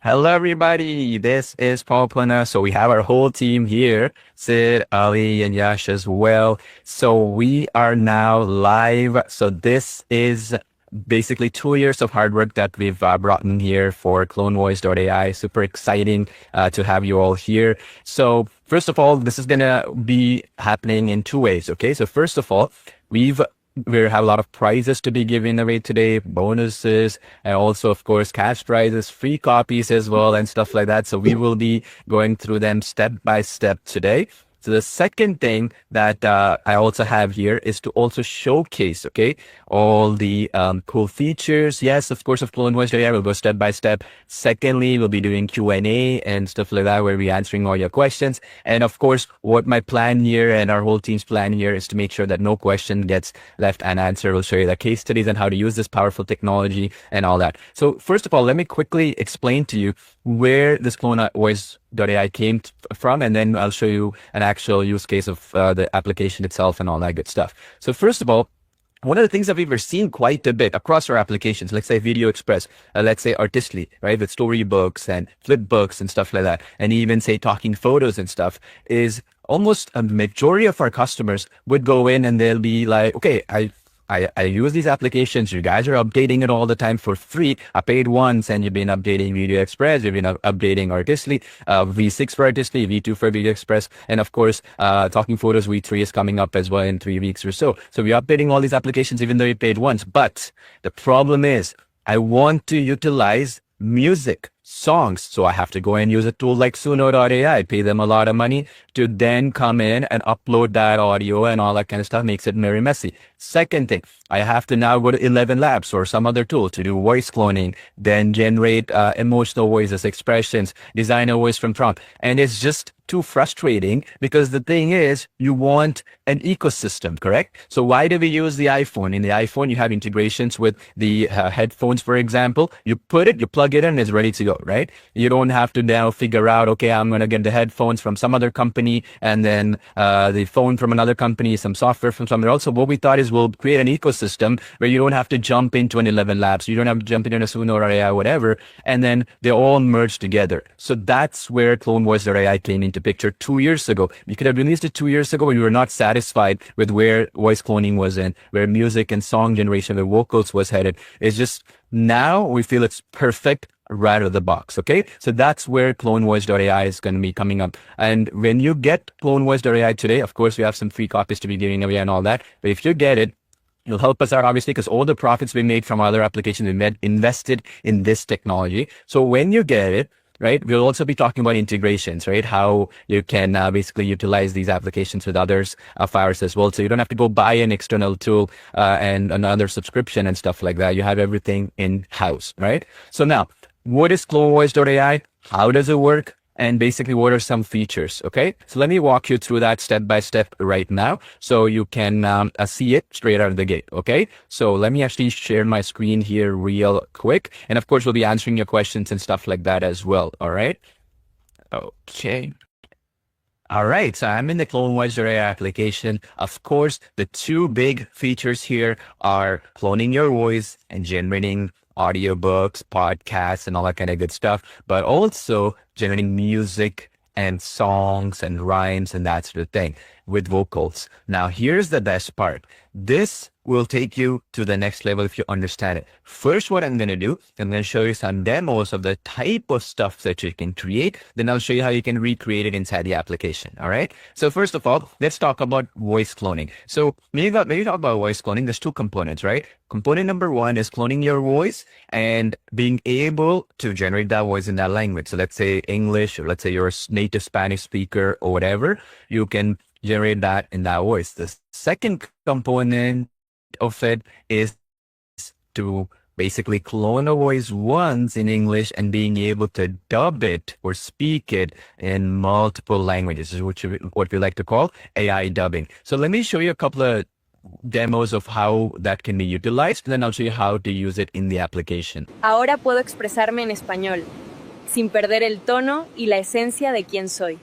Hello, everybody. This is Paul Plana. So we have our whole team here, Sid, Ali, and Yash as well. So we are now live. So this is basically 2 years of hard work that we've brought in here for CloneVoice.ai. Super exciting to have you all here. So first of all, this is going to be happening in two ways. Okay. So first of all, we have a lot of prizes to be given away today, bonuses, and also, of course, cash prizes, free copies as well, and stuff like that. So we will be going through them step by step today. So the second thing that I also have here is to also showcase, okay, all the cool features. Yes, of course, of CloneVoice.ai, we'll go step by step. Secondly, we'll be doing Q&A and stuff like that, where we're answering all your questions. And of course, what my plan here and our whole team's plan here is to make sure that no question gets left unanswered. We'll show you the case studies and how to use this powerful technology and all that. So first of all, let me quickly explain to you where this CloneVoice.ai came from, and then I'll show you an actual use case of the application itself and all that good stuff. So first of all, one of the things that we've seen quite a bit across our applications, let's say Video Express, let's say Artistly, right, with storybooks and flipbooks and stuff like that, and even say Talking Photos and stuff, is almost a majority of our customers would go in and they'll be like, okay, I use these applications. You guys are updating it all the time for free. I paid once, and you've been updating Video Express. You've been updating Artistly, V6 for Artistly, V2 for Video Express. And of course, Talking Photos V3 is coming up as well in 3 weeks or so. So we're updating all these applications even though you paid once. But the problem is I want to utilize music, songs. So I have to go and use a tool like Suno.ai, pay them a lot of money to then come in and upload that audio and all that kind of stuff. Makes it very messy. Second thing, I have to now go to 11 Labs or some other tool to do voice cloning, then generate emotional voices, expressions, design a voice from prompt. And it's just too frustrating because the thing is, you want an ecosystem, correct? So why do we use the iPhone? In the iPhone, you have integrations with the headphones, for example. You put it, you plug it in, it's ready to go, right? You don't have to now figure out, okay, I'm going to get the headphones from some other company and then the phone from another company, some software from somewhere else. So what we thought is we'll create an ecosystem where you don't have to jump into an 11 Labs. You don't have to jump into a Suno or AI, whatever. And then they all merge together. So that's where CloneVoice.ai came into picture 2 years ago. We could have released it 2 years ago when we were not satisfied with where voice cloning was in, where music and song generation, where vocals was headed. It's just now we feel it's perfect right out of the box. Okay. So that's where CloneVoice.ai is going to be coming up. And when you get CloneVoice.ai today, of course, we have some free copies to be giving away and all that. But if you get it, it'll help us out, obviously, because all the profits we made from other applications, we invested in this technology. So when you get it, right, we'll also be talking about integrations, right? How you can basically utilize these applications with others of ours as well. So you don't have to go buy an external tool and another subscription and stuff like that. You have everything in-house, right? So now, what is CloneVoice.ai? How does it work? And basically, what are some features? Okay, so let me walk you through that step by step right now so you can see it straight out of the gate. Okay, so let me actually share my screen here real quick. And of course, we'll be answering your questions and stuff like that as well. All right. Okay. All right, so I'm in the CloneVoice.ai application. Of course, the two big features here are cloning your voice and generating audiobooks, podcasts, and all that kind of good stuff, but also generating music and songs and rhymes and that sort of thing with vocals. Now, here's the best part. This will take you to the next level if you understand it. First, what I'm going to do, I'm going to show you some demos of the type of stuff that you can create. Then I'll show you how you can recreate it inside the application. All right. So first of all, let's talk about voice cloning. So when you talk about voice cloning, there's two components, right? Component number one is cloning your voice and being able to generate that voice in that language. So let's say English, or let's say you're a native Spanish speaker or whatever, you can generate that in that voice. The second component of it is to basically clone a voice once in English and being able to dub it or speak it in multiple languages, is what we like to call AI dubbing. So let me show you a couple of demos of how that can be utilized, and then I'll show you how to use it in the application. Ahora puedo expresarme en español, sin perder el tono y la esencia de quién soy.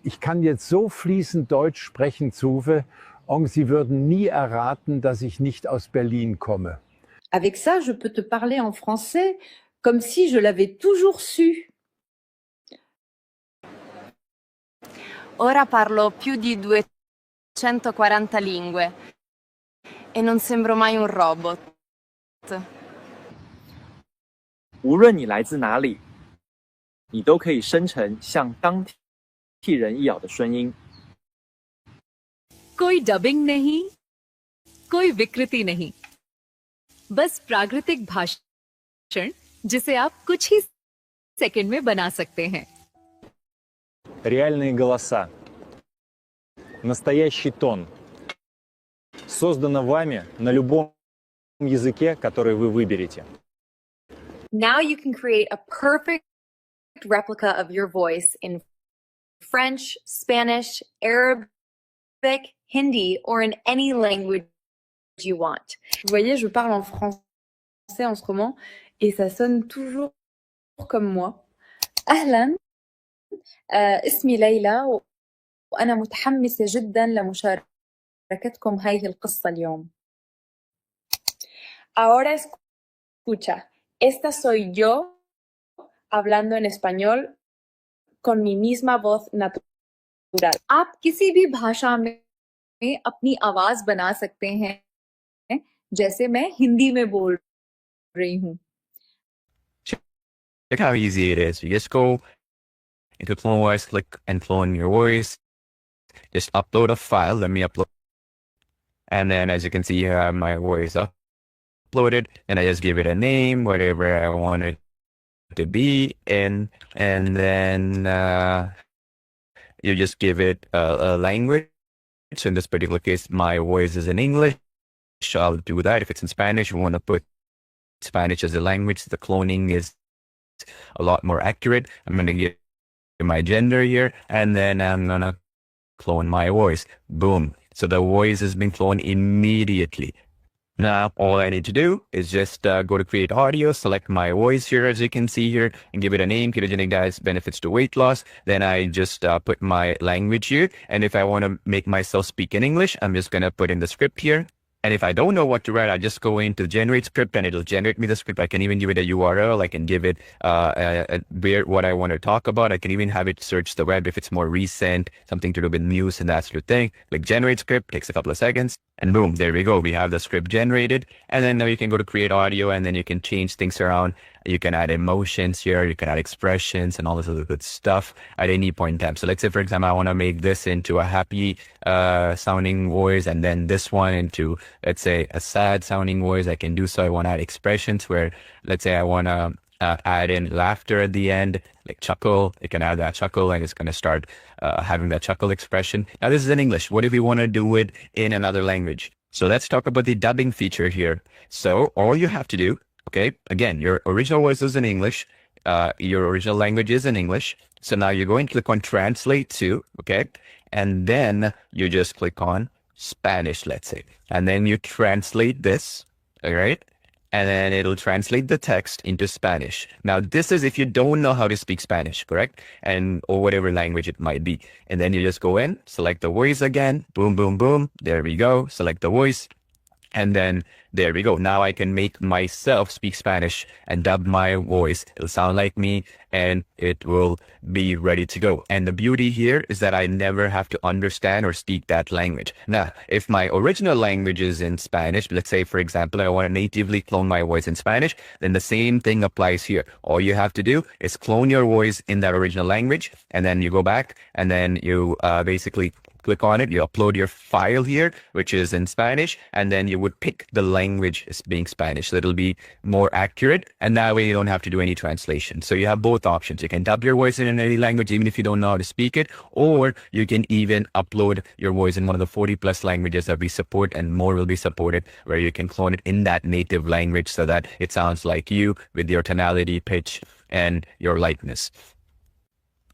Ich kann jetzt so fließend Deutsch sprechen, Zuwe, und Sie würden nie erraten, dass ich nicht aus Berlin komme. Avec ça, je peux te parler en français Comme si je l'avais toujours su. Ora parlo più di 240 lingue e non sembro mai un robot. 无论你来自哪里，你都可以生成像当地人一样的声音。 कोई dubbing नहीं, कोई विकृति नहीं, बस प्राकृतिक भाषण जिसे आप कुछ ही सेकंड में बना सकते हैं। Реальные голоса. Настоящий тон. Создано вами на любом языке, который вы выберете. Now you can create a perfect replica of your voice in French, Spanish, Arabic, Hindi, or in any language you want. Vous voyez, je parle en français en ce moment et ça sonne toujours comme moi. أهلا اسمي ليلى وأنا متحمسة جدا لمشاركتكم هذه القصة اليوم. Ahora escucha, esta soy yo hablando en español con mi misma voz natural. आप किसी भी भाषा में अपनी आवाज बना सकते हैं जैसे मैं हिंदी में बोल रही हूँ. Check how easy it is. You just go into CloneVoice, click and clone your voice. Just upload a file. Let me upload. And then as you can see here, I have my voice uploaded and I just give it a name, whatever I want it to be. And then you just give it a language. So in this particular case, my voice is in English. So I'll do that. If it's in Spanish, we want to put Spanish as a language. The cloning is a lot more accurate. I'm going to give my gender here, and then I'm going to clone my voice. Boom. So the voice has been cloned immediately. Now, all I need to do is just go to create audio, select my voice here, as you can see here, and give it a name, ketogenic diets, benefits to weight loss. Then I just put my language here. And if I want to make myself speak in English, I'm just going to put in the script here. And if I don't know what to write, I just go into generate script and it'll generate me the script. I can even give it a URL. I can give it what I want to talk about. I can even have it search the web if it's more recent, something to do with news and that sort of thing. Like generate script, takes a couple of seconds. And boom, there we go. We have the script generated. And then now you can go to create audio and then you can change things around. You can add emotions here. You can add expressions and all this other good stuff at any point in time. So let's say, for example, I want to make this into a happy sounding voice and then this one into, let's say, a sad sounding voice. I can do so. I want to add expressions where, let's say I want to add in laughter at the end, like chuckle. You can add that chuckle and it's going to start having that chuckle expression. Now this is in English. What if we want to do it in another language? So let's talk about the dubbing feature here. So all you have to do, okay, again, your original voice is in English. Your original language is in English. So now you go and click on translate to, okay, and then you just click on Spanish, let's say, and then you translate this, all right, and then it'll translate the text into Spanish. Now, this is if you don't know how to speak Spanish, correct? Or whatever language it might be. And then you just go in, select the voice again, boom, boom, boom. There we go. Select the voice. And then there we go. Now I can make myself speak Spanish and dub my voice. It'll sound like me and it will be ready to go. And the beauty here is that I never have to understand or speak that language. Now, if my original language is in Spanish, let's say, for example, I want to natively clone my voice in Spanish, then the same thing applies here. All you have to do is clone your voice in that original language. And then you go back and then you basically click on it, you upload your file here, which is in Spanish, and then you would pick the language as being Spanish. So it'll be more accurate, and that way you don't have to do any translation. So you have both options. You can dub your voice in any language, even if you don't know how to speak it, or you can even upload your voice in one of the 40 plus languages that we support, and more will be supported, where you can clone it in that native language so that it sounds like you with your tonality, pitch, and your lightness.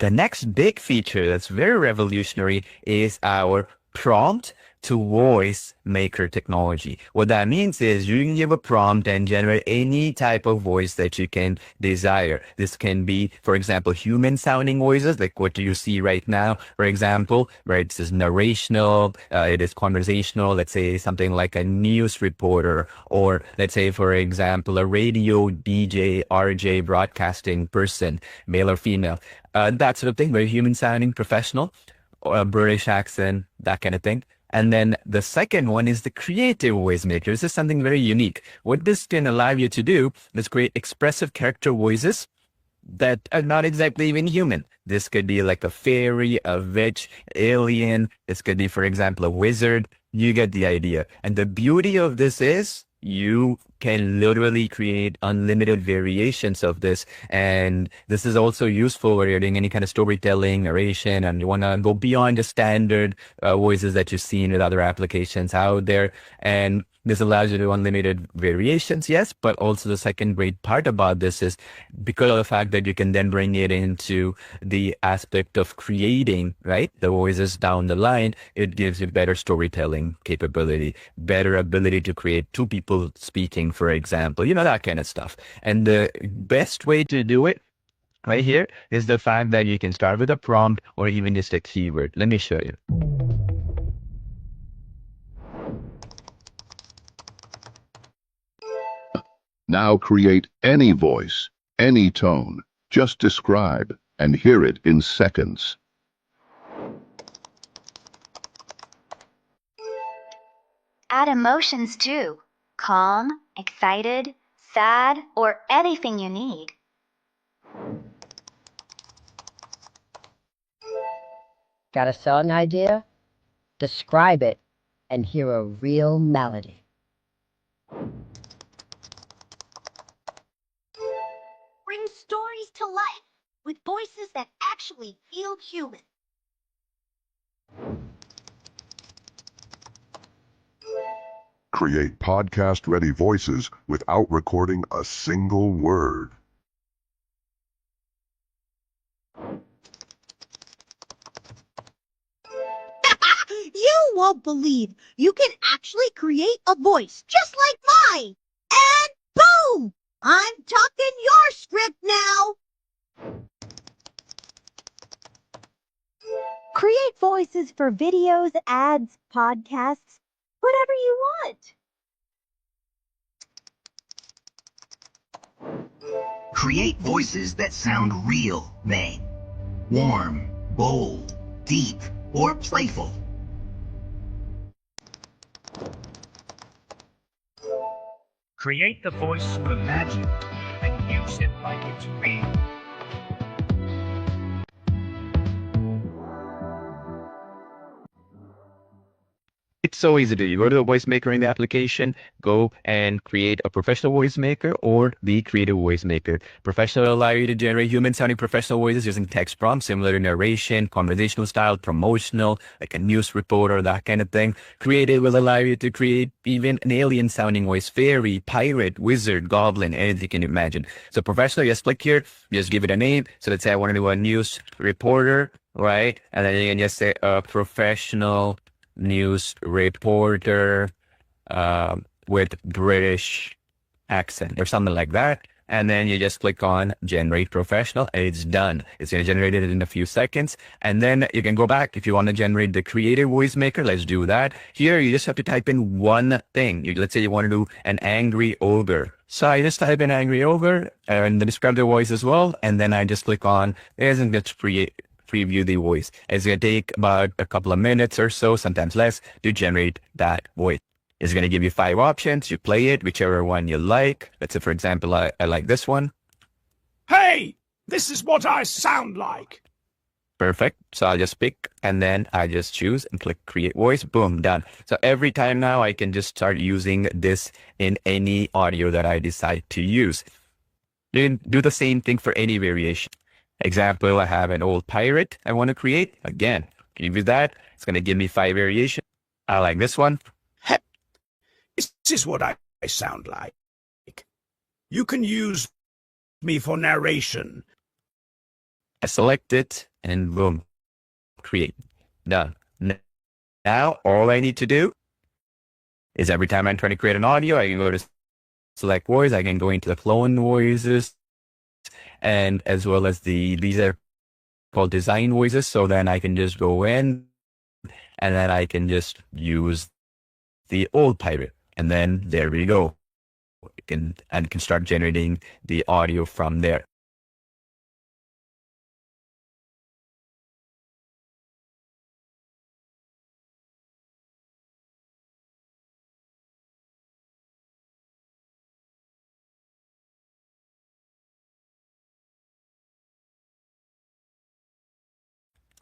The next big feature that's very revolutionary is our prompt to voice maker technology. What that means is you can give a prompt and generate any type of voice that you can desire. This can be, for example, human sounding voices, like what you see right now, for example, where it is narrational, it is conversational, let's say something like a news reporter, or let's say, for example, a radio DJ, RJ broadcasting person, male or female, that sort of thing, very human sounding, professional, or a British accent, that kind of thing. And then the second one is the creative voice maker. This is something very unique. What this can allow you to do is create expressive character voices that are not exactly even human. This could be like a fairy, a witch, alien. This could be, for example, a wizard. You get the idea. And the beauty of this is you can literally create unlimited variations of this. And this is also useful where you're doing any kind of storytelling, narration, and you want to go beyond the standard voices that you've seen with other applications out there. And this allows you to do unlimited variations, yes, but also the second great part about this is because of the fact that you can then bring it into the aspect of creating, right, the voices down the line, it gives you better storytelling capability, better ability to create two people speaking, for example, that kind of stuff. And the best way to do it right here is the fact that you can start with a prompt or even just a keyword. Let me show you. Now create any voice, any tone. Just describe and hear it in seconds. Add emotions too. Calm, excited, sad, or anything you need. Got a song idea? Describe it and hear a real melody. Bring stories to life with voices that actually feel human. Create podcast-ready voices without recording a single word. You won't believe you can actually create a voice just like mine. And boom! I'm talking your script now. Create voices for videos, ads, podcasts, whatever you want. Create voices that sound real, man. Warm, bold, deep, or playful. Create the voice you imagine and use it like it's real. It's so easy to do. You go to the voice maker in the application, go and create a professional voice maker or the creative voice maker. Professional will allow you to generate human sounding professional voices using text prompts, similar to narration, conversational style, promotional, like a news reporter, that kind of thing. Creative will allow you to create even an alien sounding voice, fairy, pirate, wizard, goblin, anything you can imagine. So professional, just click here, just give it a name. So let's say I want to do a news reporter, right? And then you can just say a professional news reporter with British accent or something like that. And then you just click on generate professional and it's done. It's going to generate it in a few seconds. And then you can go back if you want to generate the creative voice maker. Let's do that. Here, you just have to type in one thing. Let's say you want to do an angry ogre. So I just type in angry ogre and then describe the voice as well. And then I just click on, isn't it preview the voice. It's going to take about a couple of minutes or so, sometimes less, to generate that voice. It's going to give you 5 options. You play it, whichever one you like. Let's say, for example, I like this one. Hey, this is what I sound like. Perfect. So I'll just pick and then I just choose and click create voice. Boom, done. So every time now I can just start using this in any audio that I decide to use. You can do the same thing for any variation. Example, I have an old pirate I want to create. Again, give you that. It's going to give me 5 variations. I like this one. This is what I sound like. You can use me for narration. I select it and boom, create. Done. now all I need to do is every time I'm trying to create an audio, I can go to select voice. I can go into the clone voices, and as well as these are called design voices. So then I can just go in and then I can just use the old pirate. And then there we go. Can start generating the audio from there.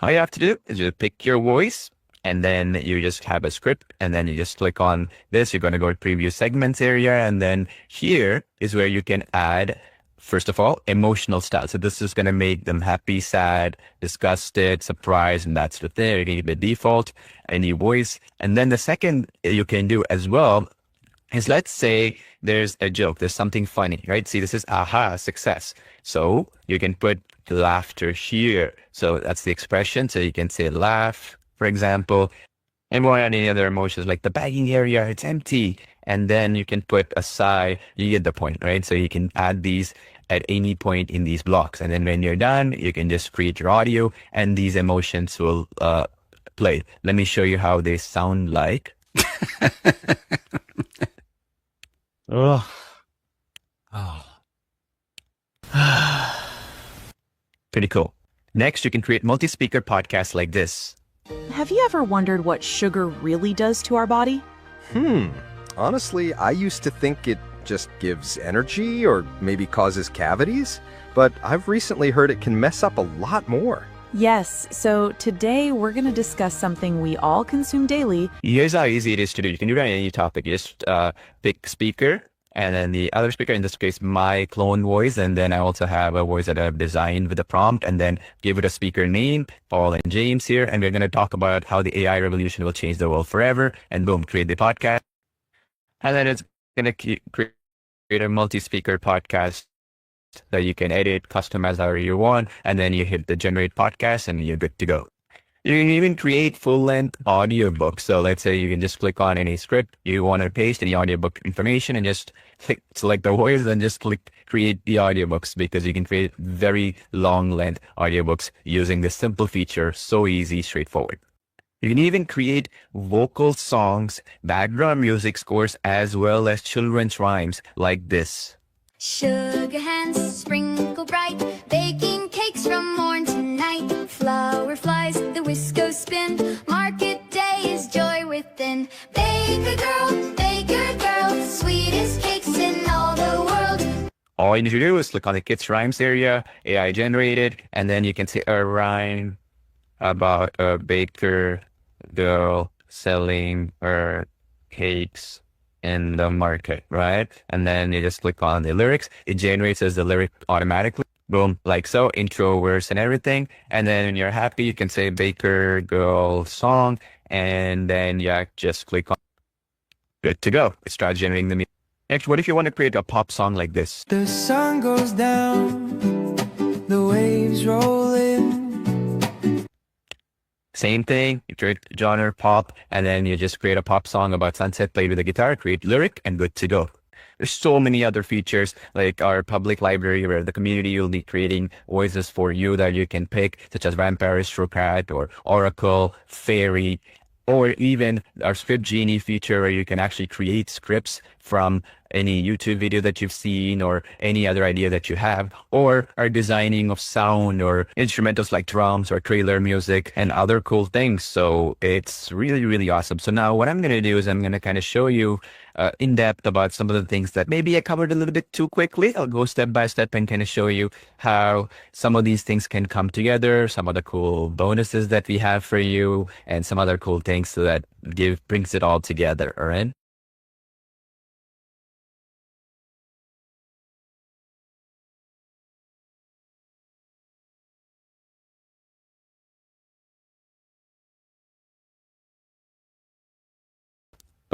All you have to do is just pick your voice, and then you just have a script, and then you just click on this. You're going to go to preview segments area, and then here is where you can add, first of all, emotional style. So this is going to make them happy, sad, disgusted, surprised, and that's the thing. You can keep it default, any voice. And then the second you can do as well is, let's say there's a joke, there's something funny, right? See, this is aha, success. So you can put laughter here. So that's the expression. So you can say laugh, for example, and more on any other emotions like the bagging area, it's empty. And then you can put a sigh, you get the point, right? So you can add these at any point in these blocks. And then when you're done, you can just create your audio and these emotions will play. Let me show you how they sound like. Oh. Pretty cool. Next, you can create multi-speaker podcasts like this. Have you ever wondered what sugar really does to our body? Honestly, I used to think it just gives energy or maybe causes cavities, but I've recently heard it can mess up a lot more. Yes, so today we're going to discuss something we all consume daily. Here's how easy it is to do. You can do that on any topic. You just pick speaker, and then the other speaker, in this case, my clone voice. And then I also have a voice that I've designed with a prompt, and then give it a speaker name, Paul and James here. And we're going to talk about how the AI revolution will change the world forever. And boom, create the podcast. And then it's going to create a multi-speaker podcast that you can edit, customize however you want. And then you hit the generate podcast and you're good to go. You can even create full-length audiobooks. So let's say you can just click on any script you want to paste any audiobook information and just select the voice and just click create the audiobooks, because you can create very long-length audiobooks using this simple feature. So easy, straightforward. You can even create vocal songs, background music scores, as well as children's rhymes like this. Sugar hands sprinkle bright, baking cakes from morn to night. Flower flies, the whisk spin, market day is joy within. Baker girl, sweetest cakes in all the world. All you need to do is click on the kids rhymes area, AI generated, and then you can say a rhyme about a baker girl selling her cakes in the market, right? And then you just click on the lyrics. It generates as the lyric automatically. Boom, like so, intro, verse, and everything. And then when you're happy, you can say baker girl song, and then you just click on good to go. It starts generating the music. Next, what if you want to create a pop song like this? The sun goes down, the waves roll in. Same thing, you create genre pop, and then you just create a pop song about sunset played with a guitar, create lyric, and good to go. There's so many other features like our public library where the community will be creating voices for you that you can pick, such as Vampire, Cat, or Oracle, Fairy, or even our Script Genie feature where you can actually create scripts from any YouTube video that you've seen or any other idea that you have, or our designing of sound or instrumentals like drums or trailer music and other cool things. So it's really, really awesome. So now what I'm going to do is I'm going to kind of show you in depth about some of the things that maybe I covered a little bit too quickly. I'll go step by step and kind of show you how some of these things can come together, some of the cool bonuses that we have for you, and some other cool things so that brings it all together. All right.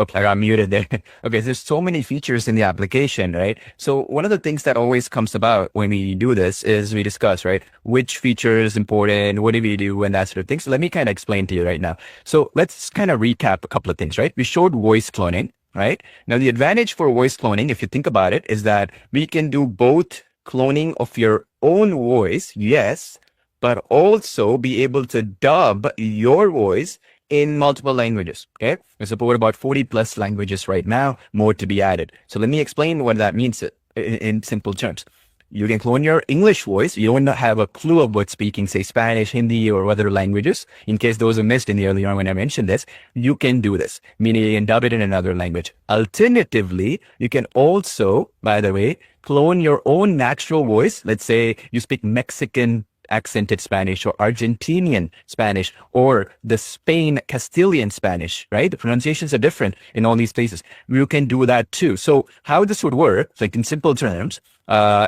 Oops, I got muted there. Okay, there's so many features in the application, right? So one of the things that always comes about when we do this is we discuss, right? Which feature is important? What do we do? And that sort of thing. So let me kind of explain to you right now. So let's kind of recap a couple of things, right? We showed voice cloning, right? Now, the advantage for voice cloning, if you think about it, is that we can do both cloning of your own voice, yes, but also be able to dub your voice in multiple languages. Okay, we support about 40 plus languages right now, more to be added. So let me explain what that means in simple terms. You can clone your English voice. You don't have a clue of what's speaking, say Spanish, Hindi, or other languages. In case those are missed in the earlier on when I mentioned this, you can do this, meaning you can dub it in another language. Alternatively, you can also, by the way, clone your own natural voice. Let's say you speak Mexican accented Spanish or Argentinian Spanish or the Spain Castilian Spanish, right? The pronunciations are different in all these places. You can do that too. So how this would work, like in simple terms,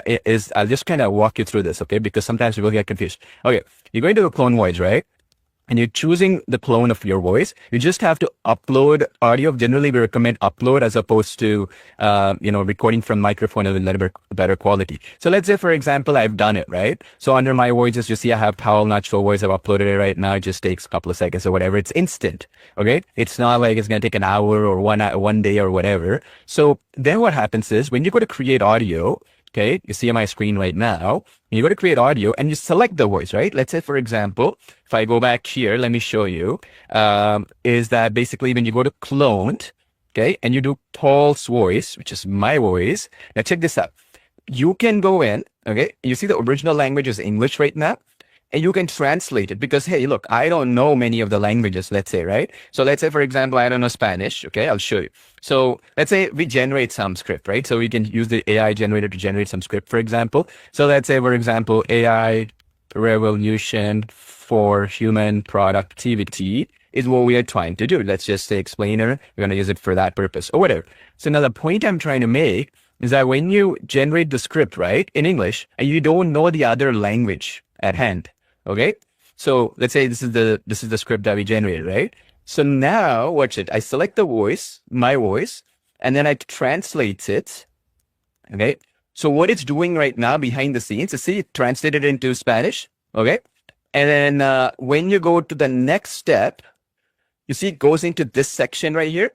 is I'll just kind of walk you through this, okay? Because sometimes people get confused. Okay, you're going to the clone voice, right? And you're choosing the clone of your voice. You just have to upload audio. Generally, we recommend upload as opposed to, recording from microphone of a better quality. So let's say, for example, I've done it, right? So under my voices, you see I have Powell Natural Voice. I've uploaded it right now. It just takes a couple of seconds or whatever. It's instant, okay? It's not like it's going to take an hour or one day or whatever. So then what happens is when you go to create audio, okay, you see on my screen right now, you go to create audio and you select the voice, right? Let's say, for example, if I go back here, let me show you, is that basically when you go to cloned, okay, and you do Paul's voice, which is my voice. Now check this out. You can go in, okay, you see the original language is English right now, and you can translate it because, hey, look, I don't know many of the languages, let's say, right? So let's say, for example, I don't know Spanish. Okay, I'll show you. So let's say we generate some script, right? So we can use the AI generator to generate some script, for example. So let's say, for example, AI revolution for human productivity is what we are trying to do. Let's just say explainer. We're going to use it for that purpose or whatever. So now the point I'm trying to make is that when you generate the script, right, in English, and you don't know the other language at hand, okay? So let's say this is the script that we generated, right? So now watch it. I select the voice, my voice, and then I translate it, okay? So what it's doing right now behind the scenes, you see it translated into Spanish, okay? And then when you go to the next step, you see it goes into this section right here.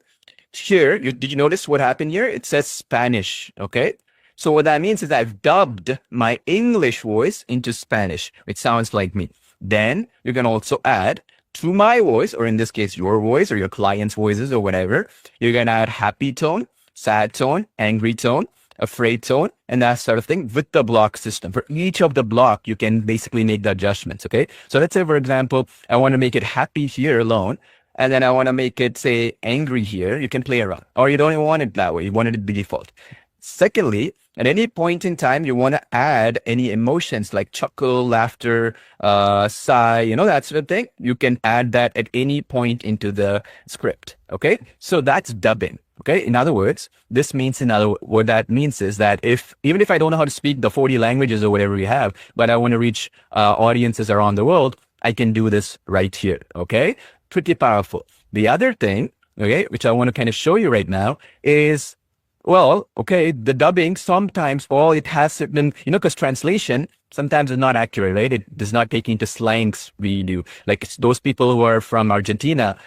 Here, did you notice what happened here? It says Spanish, okay? So what that means is I've dubbed my English voice into Spanish, which sounds like me. Then you can also add to my voice, or in this case, your voice or your client's voices or whatever. You can add happy tone, sad tone, angry tone, afraid tone, and that sort of thing with the block system. For each of the block, you can basically make the adjustments, okay? So let's say, for example, I want to make it happy here alone, and then I want to make it, say, angry here. You can play around. Or you don't even want it that way. You want it to be default. Secondly, at any point in time, you want to add any emotions like chuckle, laughter, sigh, that sort of thing. You can add that at any point into the script. Okay. So that's dubbing. Okay. In other words, what that means is that even if I don't know how to speak the 40 languages or whatever we have, but I want to reach audiences around the world, I can do this right here. Okay. Pretty powerful. The other thing, okay, which I want to kind of show you right now is, well, okay, the dubbing sometimes, it has certain, because translation sometimes is not accurate, right? It does not take into slangs we do. Like those people who are from Argentina,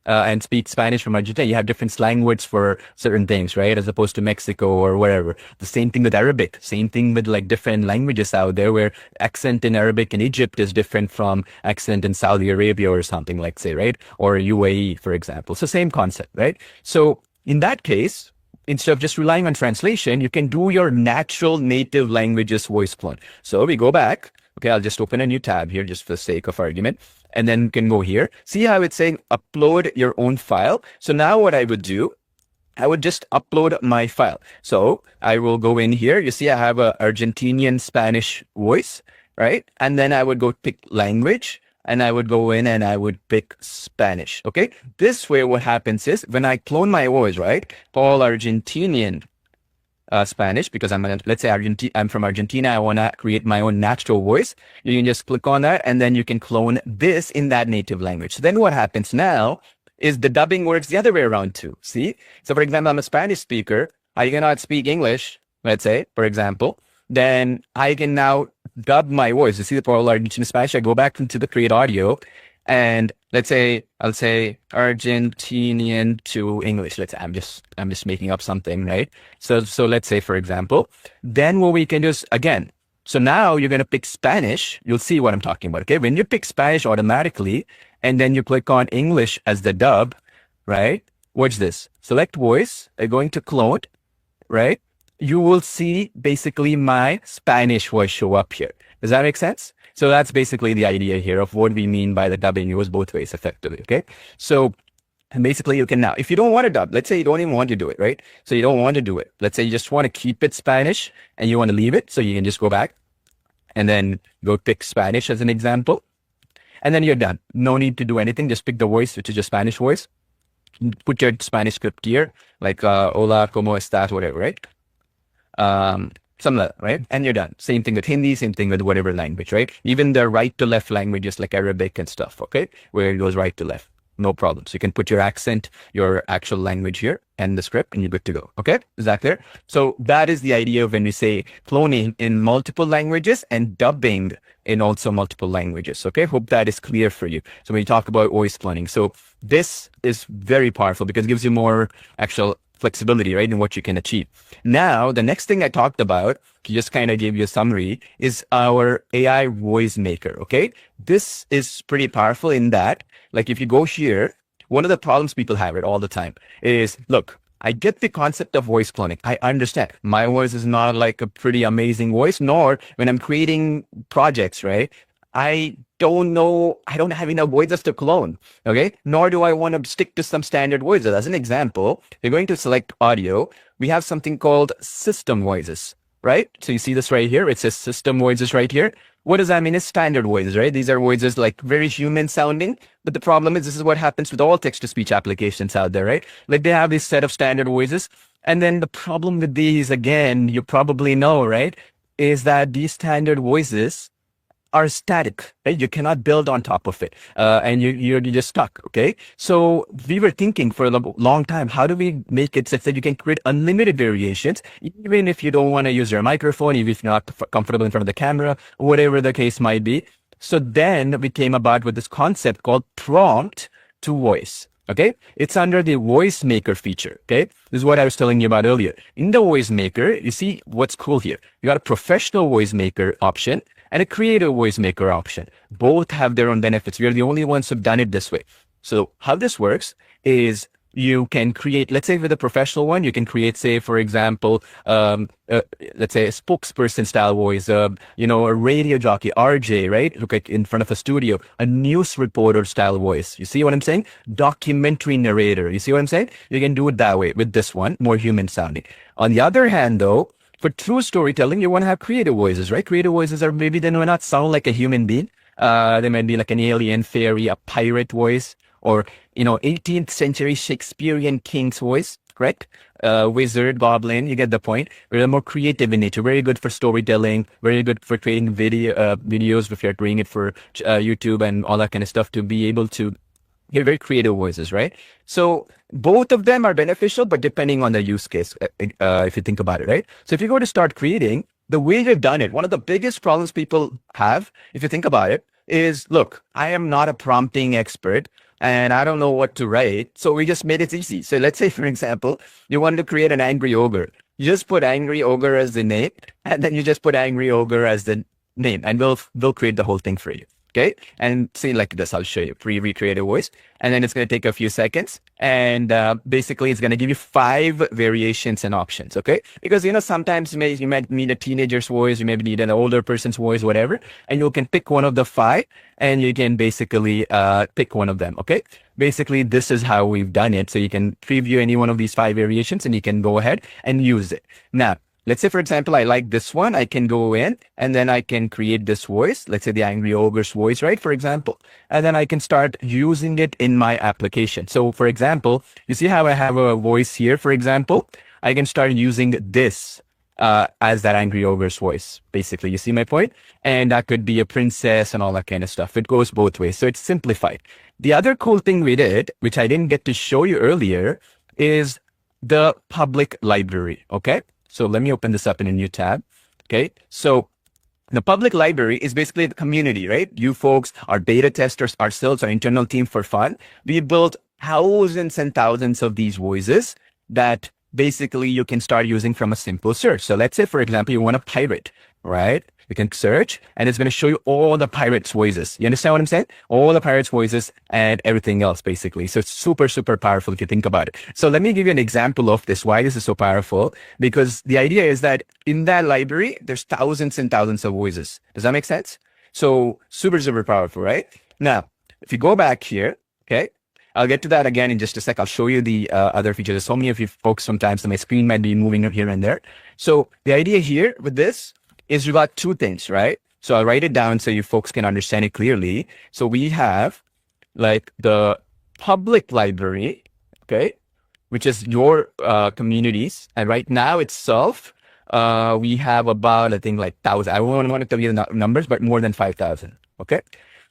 and speak Spanish from Argentina, you have different slang words for certain things, right? As opposed to Mexico or wherever. The same thing with Arabic, same thing with like different languages out there where accent in Arabic in Egypt is different from accent in Saudi Arabia or something like, say, right? Or UAE, for example. So same concept, right? So in that case, instead of just relying on translation, you can do your natural native languages voice clone. So we go back. Okay, I'll just open a new tab here just for the sake of argument. And then you can go here. See how it's saying upload your own file. So now what I would do, I would just upload my file. So I will go in here. You see I have a Argentinian Spanish voice, right? And then I would go pick language. And I would go in and I would pick Spanish. Okay. This way, what happens is when I clone my voice, right? Paul Argentinian Spanish, because let's say I'm from Argentina. I want to create my own natural voice. You can just click on that and then you can clone this in that native language. So then what happens now is the dubbing works the other way around too. See? So for example, I'm a Spanish speaker. I cannot speak English, let's say, for example. Then I can now dub my voice. You see the parallel in Spanish? I go back into the create audio, and let's say I'll say Argentinian to English. Let's say I'm just making up something, right? So let's say, for example, then what we can do is, again, so now you're going to pick Spanish. You'll see what I'm talking about. Okay. When you pick Spanish automatically, and then you click on English as the dub, right? Watch this. Select voice, going to clone, right? You will see basically my Spanish voice show up here. Does that make sense? So that's basically the idea here of what we mean by the dubbing. It goes both ways effectively. Okay. So basically you can now, if you don't want to dub, let's say you don't even want to do it, right? So you don't want to do it. Let's say you just want to keep it Spanish and you want to leave it. So you can just go back and then go pick Spanish as an example. And then you're done. No need to do anything. Just pick the voice, which is your Spanish voice. Put your Spanish script here, like hola, ¿cómo estás? Whatever, right? Something like that, right? And you're done. Same thing with Hindi, same thing with whatever language, right? Even the right to left languages like Arabic and stuff, okay? Where it goes right to left. No problem. So you can put your accent, your actual language here and the script, and you're good to go. Okay. Is that clear? So that is the idea of when we say cloning in multiple languages and dubbing in also multiple languages. Okay. Hope that is clear for you. So when you talk about voice cloning, so this is very powerful because it gives you more actual flexibility, right, in what you can achieve. Now, the next thing I talked about, to just kind of give you a summary, is our AI voice maker. Okay. This is pretty powerful in that, like, if you go here, one of the problems people have it all the time is, look, I get the concept of voice cloning. I understand my voice is not like a pretty amazing voice, nor when I'm creating projects, right? I don't know, I don't have enough voices to clone, okay? Nor do I want to stick to some standard voices. As an example, you're going to select audio. We have something called system voices, right? So you see this right here. It says system voices right here. What does that mean? It's standard voices, right? These are voices like very human sounding. But the problem is, this is what happens with all text-to-speech applications out there, right? Like they have this set of standard voices. And then the problem with these, again, you probably know, right, is that these standard voices are static, right? You cannot build on top of it. And you're just stuck, okay? So we were thinking for a long time, how do we make it such that you can create unlimited variations, even if you don't want to use your microphone, even if you're not comfortable in front of the camera, whatever the case might be. So then we came about with this concept called prompt to voice. Okay. It's under the voice maker feature. Okay. This is what I was telling you about earlier. In the voice maker, you see what's cool here. You got a professional voice maker option and a creative voice maker option. Both have their own benefits. We are the only ones who've done it this way. So how this works is you can create, let's say with a professional one, you can create, say, for example, let's say a spokesperson style voice, you know, a radio jockey, RJ, right? Look like in front of a studio, a news reporter style voice. You see what I'm saying? Documentary narrator. You see what I'm saying? You can do it that way with this one, more human sounding. On the other hand, though, for true storytelling, you want to have creative voices, right? Creative voices are maybe they may not sound like a human being. They might be like an alien, fairy, a pirate voice, or, you know, 18th century Shakespearean king's voice, correct? Wizard, goblin, you get the point. We're more creative in nature, very good for storytelling, very good for creating videos if you're doing it for YouTube and all that kind of stuff, to be able to get very creative voices, right? So both of them are beneficial, but depending on the use case, if you think about it, right? So if you go to start creating, the way we've done it, one of the biggest problems people have, if you think about it, is, look, I am not a prompting expert and I don't know what to write. So we just made it easy. So let's say, for example, you wanted to create an angry ogre. You just put angry ogre as the name, and then you just put angry ogre as the name, and we'll create the whole thing for you. Okay. And see, like this, I'll show you recreate a voice, and then it's going to take a few seconds. And basically it's going to give you 5 variations and options. Okay. Because, you know, sometimes you might need a teenager's voice, you maybe need an older person's voice, whatever. And you can pick one of the 5 and you can basically pick one of them. Okay. Basically, this is how we've done it. So you can preview any one of these 5 variations and you can go ahead and use it. Now, let's say, for example, I like this one. I can go in and then I can create this voice. Let's say the angry ogre's voice, right? For example, and then I can start using it in my application. So for example, you see how I have a voice here, for example, I can start using this as that angry ogre's voice. Basically, you see my point? And that could be a princess and all that kind of stuff. It goes both ways. So it's simplified. The other cool thing we did, which I didn't get to show you earlier, is the public library. Okay. So let me open this up in a new tab. Okay. So the public library is basically the community, right? You folks, our beta testers, ourselves, our internal team for fun. We built thousands and thousands of these voices that basically you can start using from a simple search. So let's say, for example, you want a pirate, right? You can search and it's going to show you all the pirates' voices. You understand what I'm saying? All the pirates' voices and everything else, basically. So it's super, super powerful if you think about it. So let me give you an example of this, why this is so powerful. Because the idea is that in that library, there's thousands and thousands of voices. Does that make sense? So super, super powerful, right? Now, if you go back here, okay, I'll get to that again in just a sec. I'll show you the other features. There's so many of you folks sometimes, so my screen might be moving here and there. So the idea here with this is we got two things, right? So I'll write it down so you folks can understand it clearly. So we have like the public library, okay, which is your communities. And right now itself, we have about, I think like 1,000. I won't want to tell you the numbers, but more than 5,000, okay?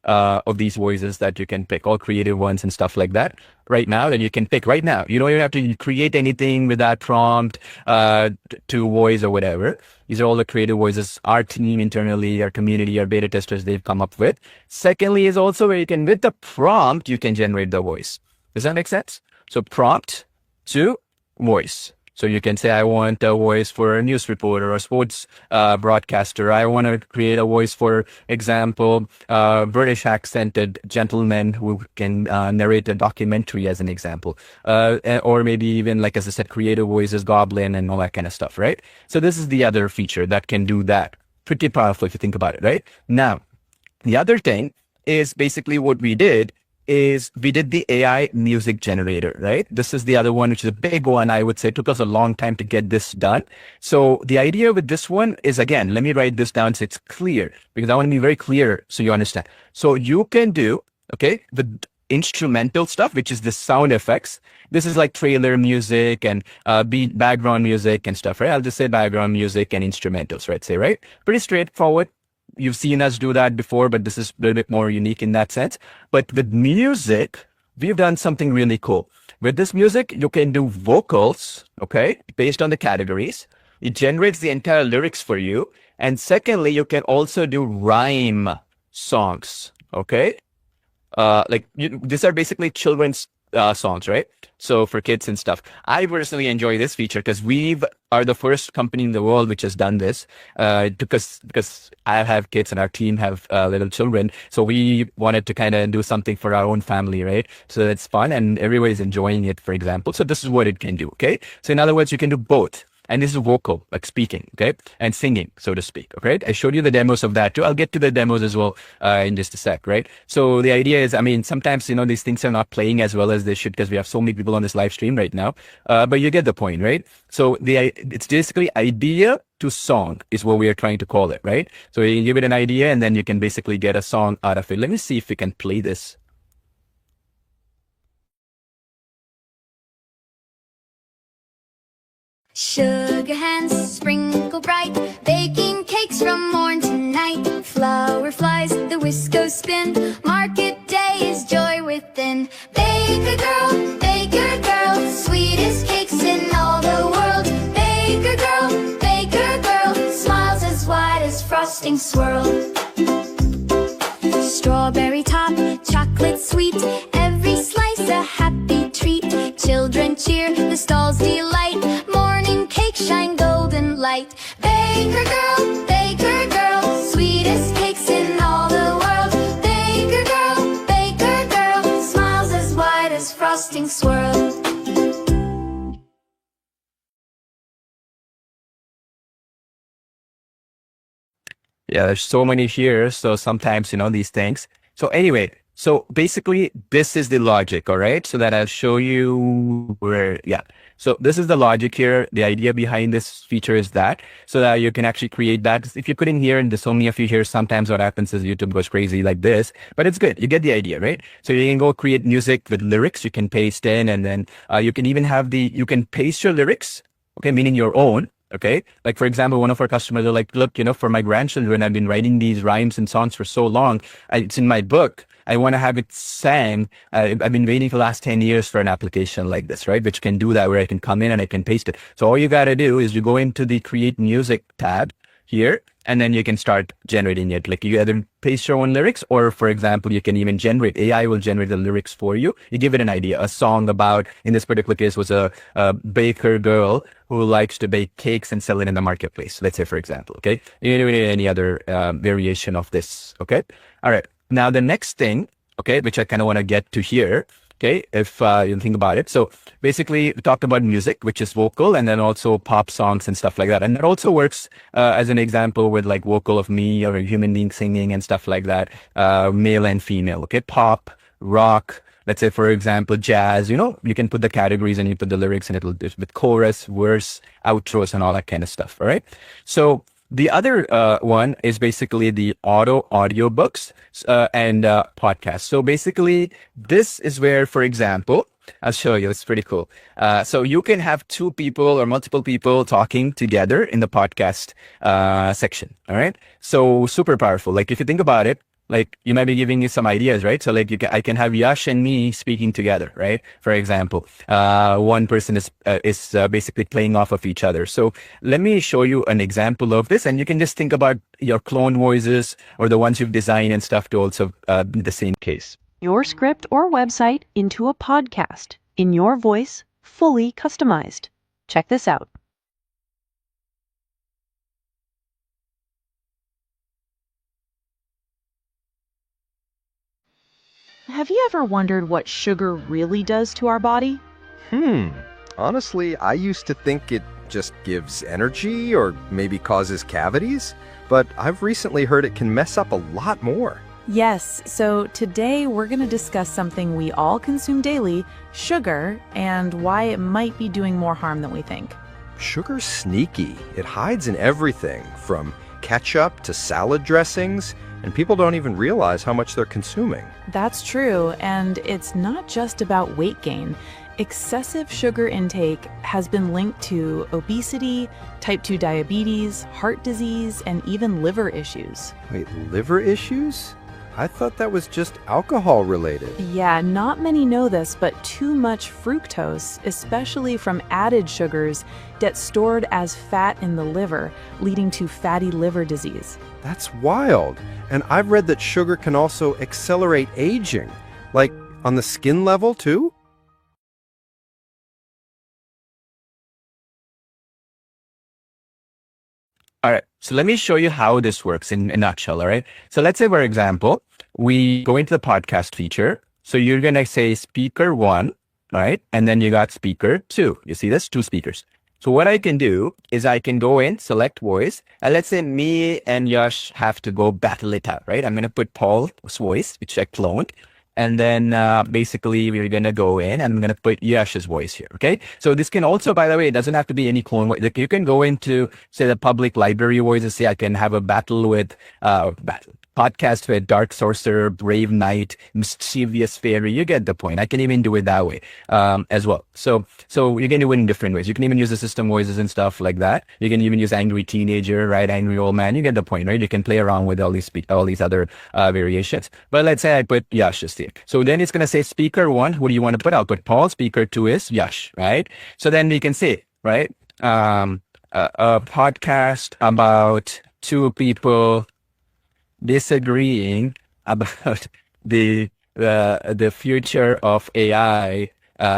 Of these voices that you can pick, all creative ones and stuff like that right now that you can pick right now. You don't even have to create anything with that prompt to voice or whatever. These are all the creative voices our team internally, our community, our beta testers, they've come up with. Secondly is also where you can, with the prompt, you can generate the voice. Does that make sense? So prompt to voice. So you can say, I want a voice for a news reporter or a sports broadcaster. I want to create a voice, for example, British accented gentleman who can narrate a documentary as an example. Or maybe even, like, as I said, creative voices, Goblin and all that kind of stuff, right? So this is the other feature that can do that. Pretty powerful if you think about it, right? Now, the other thing is basically what we did is we did the AI music generator, right? This is the other one, which is a big one. I would say it took us a long time to get this done. So the idea with this one is, again, let me write this down so it's clear, because I want to be very clear so you understand. So you can do, okay, the instrumental stuff, which is the sound effects. This is like trailer music and beat background music and stuff, right? I'll just say background music and instrumentals, right? Say, right? Pretty straightforward. You've seen us do that before, but this is a little bit more unique in that sense. But with music, we've done something really cool. With this music, you can do vocals, okay, based on the categories. It generates the entire lyrics for you. And secondly, you can also do rhyme songs, okay? These are basically children's songs, right? So for kids and stuff. I personally enjoy this feature because we are the first company in the world which has done this. Because I have kids and our team have little children. So we wanted to kind of do something for our own family, right? So it's fun and everybody's enjoying it, for example. So this is what it can do, okay? So in other words, you can do both. And this is vocal, like speaking, okay? And singing, so to speak, okay? I showed you the demos of that too. I'll get to the demos as well in just a sec, right? So the idea is, I mean, sometimes, you know, these things are not playing as well as they should because we have so many people on this live stream right now. But you get the point, right? So it's basically idea to song is what we are trying to call it, right? So you can give it an idea and then you can basically get a song out of it. Let me see if we can play this. Sugar hands sprinkle bright, baking cakes from morn to night. Flower flies, the whisk goes spin, market day is joy within. Baker girl, sweetest cakes in all the world. Baker girl, smiles as wide as frosting swirl. Strawberry top, chocolate sweet, every slice a happy treat. Children cheer, the stalls delight, morning cake shine golden light. Baker girl, sweetest cakes in all the world. Baker girl, smiles as wide as frosting swirl. Yeah, there's so many here. So sometimes, you know, these things. So anyway, so basically this is the logic, all right? So that I'll show you where, yeah. So this is the logic here. The idea behind this feature is that, so that you can actually create that. If you couldn't hear, and there's so many of you here, sometimes what happens is YouTube goes crazy like this, but it's good. You get the idea, right? So you can go create music with lyrics. You can paste in, and then you can even have you can paste your lyrics, okay, meaning your own, Okay. Like, for example, one of our customers are like, look, for my grandchildren, I've been writing these rhymes and songs for so long. It's in my book. I want to have it sang. I've been waiting for the last 10 years for an application like this, right? Which can do that, where I can come in and I can paste it. So all you got to do is you go into the Create Music tab here, and then you can start generating it. Like, you either paste your own lyrics, or, for example, you can even generate. AI will generate the lyrics for you. You give it an idea. A song about, in this particular case, was a baker girl who likes to bake cakes and sell it in the marketplace. Let's say, for example, okay? You don't need any other variation of this, okay? All right. Now, the next thing, okay, which I kind of want to get to here, okay, if you think about it. So basically, we talked about music, which is vocal, and then also pop songs and stuff like that. And it also works as an example with like vocal of me or a human being singing and stuff like that, male and female, okay? Pop, rock, let's say, for example, jazz, you can put the categories and you put the lyrics, and it'll with chorus, verse, outros, and all that kind of stuff, all right? So the other one is basically the audio books and podcasts. So basically, this is where, for example, I'll show you. It's pretty cool. So you can have two people or multiple people talking together in the podcast section. All right. So super powerful. Like, if you think about it, like, you might be giving you some ideas, right? So like, I can have Yash and me speaking together, right? For example, one person is basically playing off of each other. So let me show you an example of this, and you can just think about your clone voices or the ones you've designed and stuff to also be the same case. Your script or website into a podcast in your voice, fully customized. Check this out. Have you ever wondered what sugar really does to our body? Honestly, I used to think it just gives energy or maybe causes cavities, but I've recently heard it can mess up a lot more. Yes, so today we're going to discuss something we all consume daily, sugar, and why it might be doing more harm than we think. Sugar's sneaky. It hides in everything, from ketchup to salad dressings, and people don't even realize how much they're consuming. That's true, and it's not just about weight gain. Excessive sugar intake has been linked to obesity, type 2 diabetes, heart disease, and even liver issues. Wait, liver issues? I thought that was just alcohol related. Yeah, not many know this, but too much fructose, especially from added sugars, gets stored as fat in the liver, leading to fatty liver disease. That's wild. And I've read that sugar can also accelerate aging, like on the skin level too? All right. So let me show you how this works in a nutshell. All right. So let's say, for example, we go into the podcast feature. So you're going to say speaker 1, right? And then you got speaker 2. You see this? 2 speakers. So what I can do is I can go in, select voice, and let's say me and Yash have to go battle it out, right? I'm going to put Paul's voice, which I cloned. And then basically we're going to go in and I'm going to put Yash's voice here. Okay. So this can also, by the way, it doesn't have to be any clone voice. Like, you can go into, say, the public library voices. Say I can have a battle with podcast with Dark Sorcerer, Brave Knight, Mischievous Fairy. You get the point. I can even do it that way as well. So you can do it in different ways. You can even use the system voices and stuff like that. You can even use angry teenager, right? Angry old man. You get the point, right? You can play around with all these other variations. But let's say I put Yash just here. So then it's going to say speaker 1. What do you want to put? I'll put Paul. Speaker 2 is Yash, right? So then we can say, right? A podcast about 2 people disagreeing about the future of AI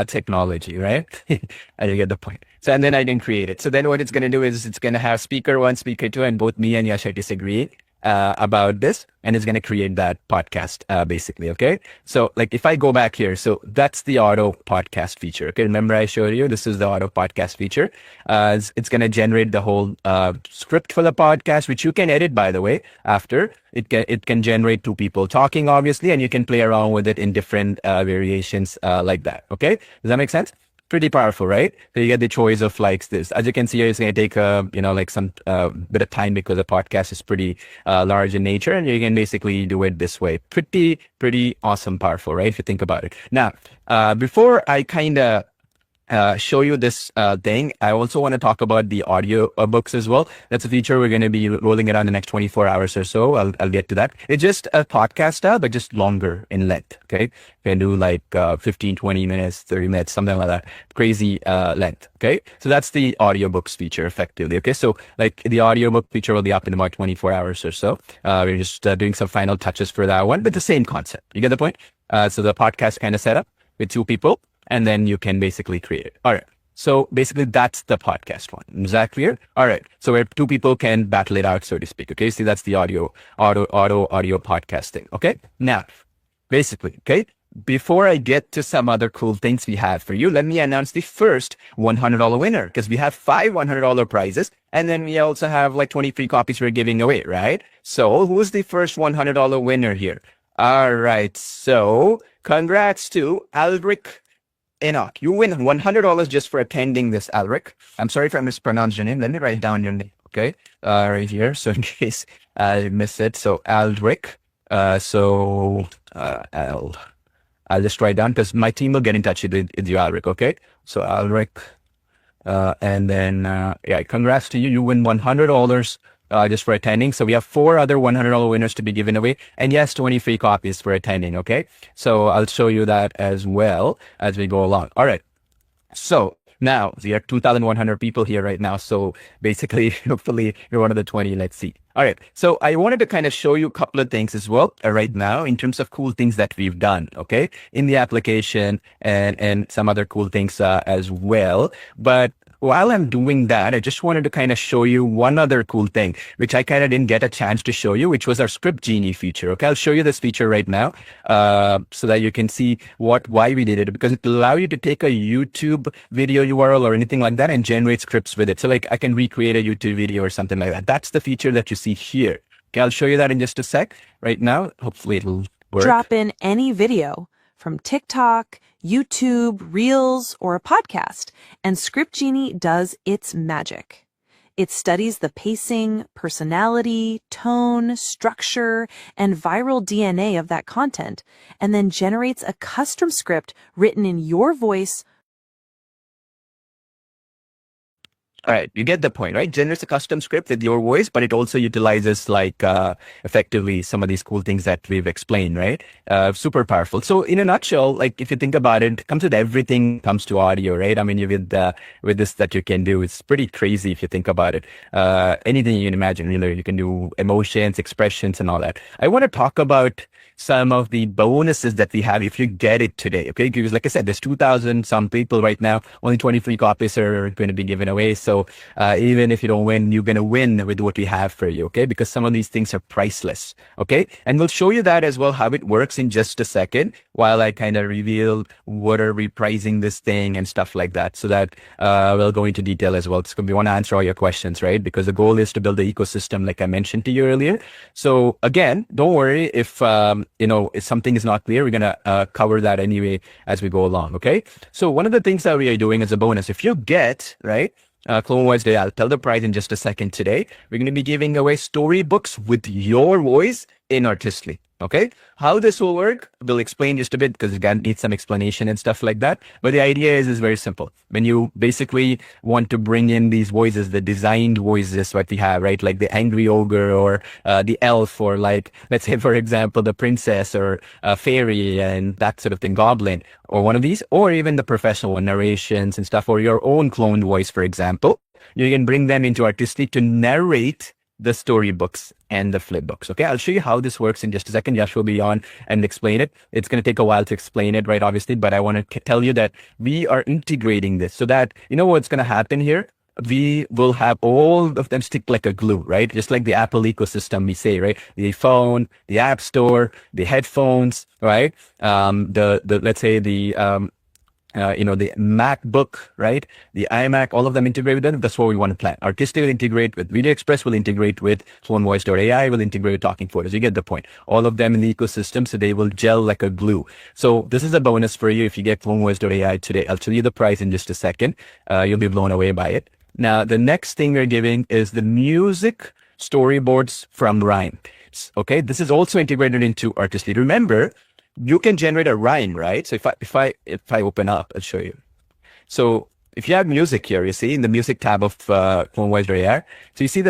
technology, right? And you get the point. So, and then I can create it. So then what it's going to do is it's going to have speaker 1, speaker 2, and both me and Yash are disagreeing about this, and it's going to create that podcast basically. Okay. So like, if I go back here, so that's the auto podcast feature. Okay. Remember I showed you, this is the auto podcast feature. It's going to generate the whole script for the podcast, which you can edit, by the way, after. It can generate 2 people talking, obviously, and you can play around with it in different variations like that. Okay. Does that make sense? Pretty powerful, right? So you get the choice of like this. As you can see here, it's going to take like some bit of time because the podcast is pretty large in nature, and you can basically do it this way. Pretty awesome, powerful, right? If you think about it. Now, before I kind of show you this thing. I also want to talk about the audio books as well. That's a feature we're going to be rolling it out in the next 24 hours or so. I'll get to that. It's just a podcast style, but just longer in length. Okay. You can do like 15, 20 minutes, 30 minutes, something like that. Crazy length. Okay. So that's the audiobooks feature effectively. Okay. So like the audiobook feature will be up in about 24 hours or so. We're just doing some final touches for that one, but the same concept. You get the point? So the podcast kind of setup with two people. And then you can basically create it. All right. So basically that's the podcast one. Is that clear? All right. So where two people can battle it out, so to speak. Okay. See, that's the audio podcasting. Okay. Now, basically, okay. Before I get to some other cool things we have for you, let me announce the first $100 winner, because we have 5 $100 prizes. And then we also have like 20 free copies we're giving away, right? So who's the first $100 winner here? All right. So congrats to Alric Enoch. You win $100 just for attending this, Alric. I'm sorry if I mispronounced your name. Let me write down your name, okay? Right here, so in case I miss it. So Alric. I'll just write down, because my team will get in touch with you, Alric, okay? So Alric, and then, yeah, congrats to you. You win $100 just for attending. So we have 4 other $100 winners to be given away. And yes, 20 free copies for attending. Okay. So I'll show you that as well as we go along. All right. So now we are 2,100 people here right now. So basically, hopefully you're one of the 20. Let's see. All right. So I wanted to kind of show you a couple of things as well right now in terms of cool things that we've done. Okay. In the application and some other cool things as well. But while I'm doing that, I just wanted to kind of show you one other cool thing, which I kind of didn't get a chance to show you, which was our Script Genie feature. Okay, I'll show you this feature right now so that you can see why we did it, because it will allow you to take a YouTube video URL or anything like that and generate scripts with it. So like I can recreate a YouTube video or something like that. That's the feature that you see here. Okay, I'll show you that in just a sec. Right now, hopefully it'll work. Drop in any video from TikTok, YouTube, Reels, or a podcast, and Script Genie does its magic. It studies the pacing, personality, tone, structure, and viral DNA of that content, and then generates a custom script written in your voice. All right, you get the point, right? Generates a custom script with your voice, but it also utilizes like effectively some of these cool things that we've explained, right? Super powerful. So in a nutshell, like if you think about it, it comes with everything comes to audio, right? I mean, with this that you can do, it's pretty crazy if you think about it. Anything you can imagine, you can do emotions, expressions, and all that. I want to talk about some of the bonuses that we have if you get it today, okay? Because like I said, there's 2,000 some people right now, only 23 copies are going to be given away. So even if you don't win, you're going to win with what we have for you, okay? Because some of these things are priceless, okay? And we'll show you that as well, how it works in just a second, while I kind of reveal what are we pricing this thing and stuff like that, so that we'll go into detail as well. We want to answer all your questions, right? Because the goal is to build the ecosystem like I mentioned to you earlier. So again, don't worry if if something is not clear, we're going to cover that anyway as we go along, okay? So one of the things that we are doing as a bonus, if you get, right, CloneVoice.ai, I'll tell the prize in just a second today, we're going to be giving away storybooks with your voice in Artistly, okay? How this will work, we'll explain just a bit because it needs some explanation and stuff like that. But the idea is very simple. When you basically want to bring in these voices, the designed voices what we have, right? Like the angry ogre or the elf, or like, let's say, for example, the princess or fairy and that sort of thing, goblin, or one of these, or even the professional one, narrations and stuff, or your own cloned voice, for example, you can bring them into Artistly to narrate the storybooks and the flipbooks. Okay, I'll show you how this works in just a second. Yash will be on and explain it. It's going to take a while to explain it, right? Obviously, but I want to tell you that we are integrating this so that, what's going to happen here? We will have all of them stick like a glue, right? Just like the Apple ecosystem, we say, right? The phone, the App Store, the headphones, right? Let's say the MacBook, right? The iMac, all of them integrate with them. That's what we want to plan. Artistly will integrate with Video Express, will integrate with CloneVoice.ai, will integrate with Talking Photos. You get the point. All of them in the ecosystem, so they will gel like a glue. So this is a bonus for you if you get CloneVoice.ai today. I'll tell you the price in just a second. You'll be blown away by it. Now, the next thing we're giving is the music storyboards from Rhyme. Okay, this is also integrated into Artistly. Remember, you can generate a rhyme, right? So if I open up, I'll show you. So if you have music here, you see in the music tab of CloneVoice.ai, so you see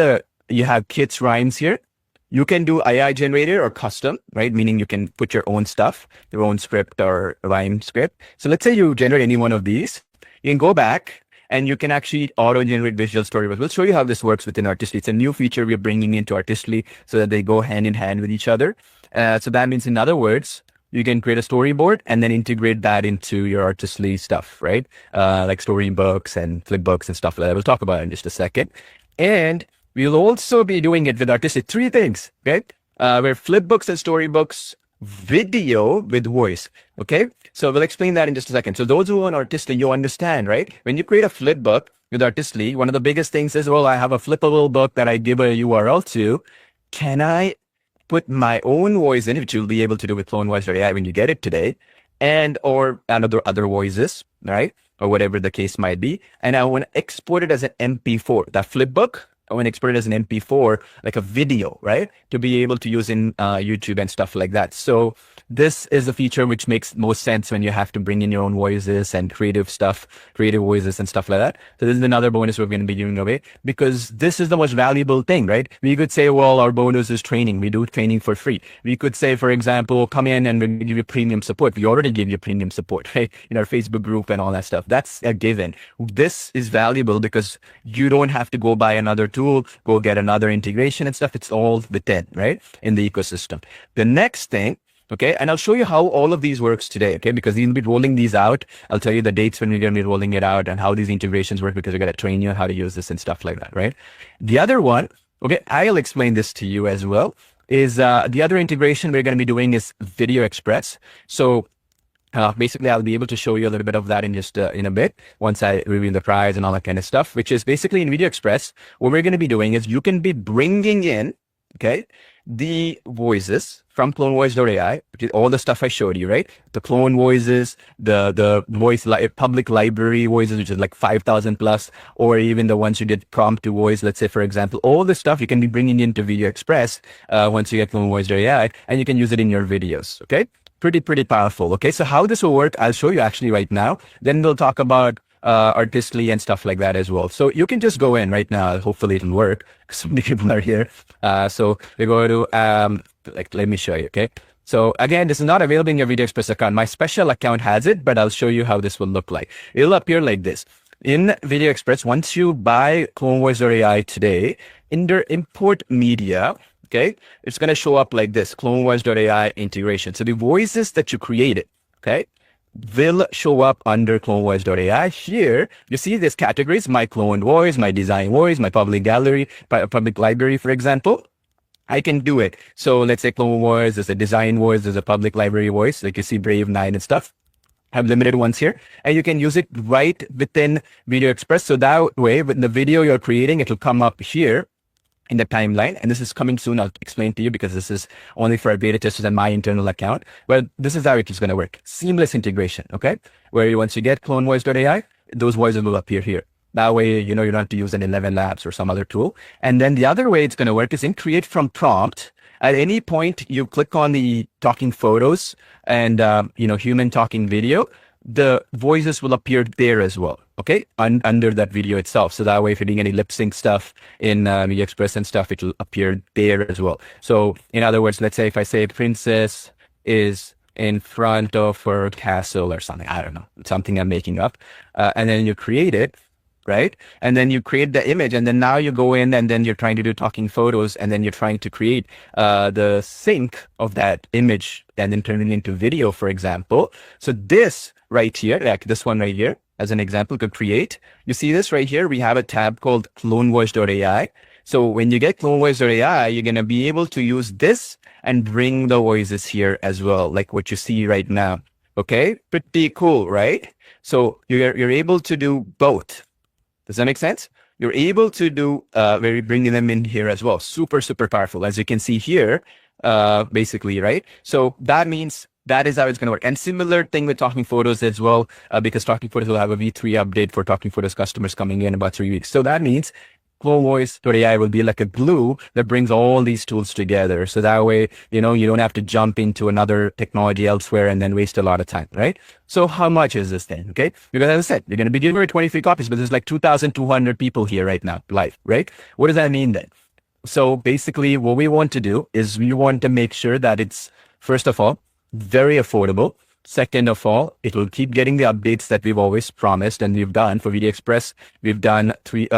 you have kids rhymes here. You can do AI generated or custom, right? Meaning you can put your own stuff, your own script or rhyme script. So let's say you generate any one of these. You can go back and you can actually auto-generate visual storyboards. We'll show you how this works within Artistly. It's a new feature we're bringing into Artistly so that they go hand in hand with each other. So that means, in other words, you can create a storyboard and then integrate that into your Artistly stuff, right? Like storybooks and flipbooks and stuff like that. We'll talk about it in just a second. And we'll also be doing it with Artistly. 3 things, okay? Where flipbooks and storybooks, video with voice, okay? So we'll explain that in just a second. So those who are on Artistly, you understand, right? When you create a flipbook with Artistly, one of the biggest things is, well, I have a flippable book that I give a URL to. Can I put my own voice in, which you'll be able to do with CloneVoice.ai when you get it today, and or other voices, right? Or whatever the case might be. And I want to export it as an MP4. That flipbook, I want to export it as an MP4, like a video, right? To be able to use in YouTube and stuff like that. So this is a feature which makes most sense when you have to bring in your own voices and creative voices and stuff like that. So this is another bonus we're going to be giving away, because this is the most valuable thing, right? We could say, well, our bonus is training. We do training for free. We could say, for example, come in and we'll give you premium support. We already give you premium support, right? In our Facebook group and all that stuff. That's a given. This is valuable because you don't have to go buy another tool, go get another integration and stuff. It's all within, right? In the ecosystem. The next thing, okay, and I'll show you how all of these works today, okay, because we'll be rolling these out. I'll tell you the dates when we're going to be rolling it out and how these integrations work, because we're going to train you on how to use this and stuff like that, right? The other one, okay, I'll explain this to you as well, is the other integration we're going to be doing is Video Express. So basically, I'll be able to show you a little bit of that in just in a bit, once I reveal the prize and all that kind of stuff, which is basically in Video Express, what we're going to be doing is you can be bringing in, okay, the voices from CloneVoice.ai, which is all the stuff I showed you, right? The clone voices, the voice public library voices, which is like 5,000 plus, or even the ones you did prompt to voice, let's say, for example, all the stuff you can be bringing into Video Express once you get CloneVoice.ai, and you can use it in your videos, okay? Pretty powerful, okay? So how this will work, I'll show you actually right now. Then we'll talk about Artistly and stuff like that as well. So you can just go in right now. Hopefully it'll work. So many people are here. So we go to, let me show you, okay? So again, this is not available in your Video Express account. My special account has it, but I'll show you how this will look like. It'll appear like this. In Video Express, once you buy CloneVoice.ai today, under Import Media, okay, it's going to show up like this, CloneVoice.ai integration. So the voices that you created, okay, will show up under CloneVoice.ai. Here, you see these categories: my clone voice, my design voice, my public gallery, public library, for example. I can do it. So let's say clone voice, there's a design voice, there's a public library voice, like you see Brave 9 and stuff. I have limited ones here, and you can use it right within Video Express. So that way, with the video you're creating, it'll come up here in the timeline, and this is coming soon. I'll explain to you, because this is only for our beta testers and my internal account. Well, this is how it is going to work. Seamless integration, okay? Where once you get CloneVoice.ai, those voices will appear here. That way, you don't have to use an 11 Labs or some other tool. And then the other way it's going to work is in Create from Prompt. At any point, you click on the talking photos and, human talking video, the voices will appear there as well, okay, under that video itself. So that way, if you're doing any lip sync stuff in Media Express and stuff, it will appear there as well. So in other words, let's say if I say princess is in front of her castle or something, I don't know, something I'm making up, and then you create it, right? And then you create the image, and then now you go in and then you're trying to do talking photos, and then you're trying to create the sync of that image and then turn it into video, for example. So this right here, like this one right here, as an example, could create. You see this right here? We have a tab called CloneVoice.ai. So when you get CloneVoice.ai, you're going to be able to use this and bring the voices here as well, like what you see right now. Okay, pretty cool, right? So you're able to do both. Does that make sense? You're able to do bringing them in here as well. Super powerful, as you can see here, basically, right? So that means that is how it's going to work. And similar thing with Talking Photos as well, because Talking Photos will have a V3 update for Talking Photos customers coming in about 3 weeks. So that means CloneVoice.ai will be like a glue that brings all these tools together. So that way, you don't have to jump into another technology elsewhere and then waste a lot of time, right? So how much is this thing? Okay. Because as I said, you're going to be giving away 23 copies, but there's like 2,200 people here right now, live, right? What does that mean then? So basically what we want to do is we want to make sure that it's, first of all, very affordable. Second of all, it will keep getting the updates that we've always promised and we've done for VD Express. We've done 2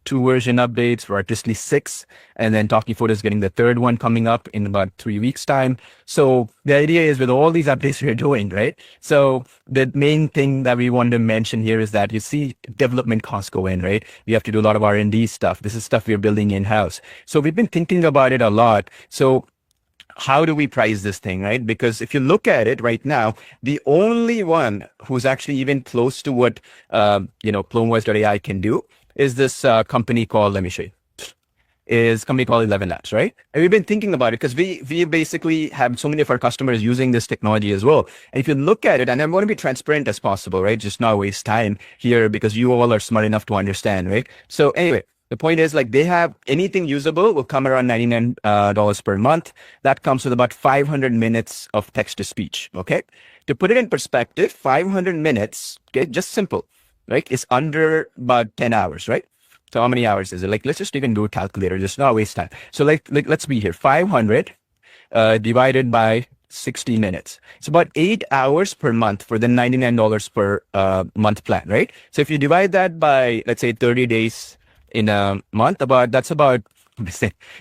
version updates, for Artistly 6, and then Talking Photo is getting the 3rd one coming up in about 3 weeks time. So the idea is with all these updates we're doing, right? So the main thing that we want to mention here is that you see development costs go in, right? We have to do a lot of R&D stuff. This is stuff we're building in-house. So we've been thinking about it a lot. So how do we price this thing, right? Because if you look at it right now, the only one who's actually even close to what, CloneVoice.ai can do is this company called, let me show you, is a company called 11 Labs, right? And we've been thinking about it because we basically have so many of our customers using this technology as well. And if you look at it, and I want to be transparent as possible, right? Just not waste time here because you all are smart enough to understand, right? So anyway, the point is, like, they have anything usable will come around $99 per month. That comes with about 500 minutes of text to speech. Okay. To put it in perspective, 500 minutes, okay, just simple, right? Is under about 10 hours, right? So how many hours is it? Like, let's just even do a calculator, just not waste time. So like let's be here, 500 divided by 60 minutes. It's about 8 hours per month for the $99 per month plan, right? So if you divide that by, let's say, 30 days in a month,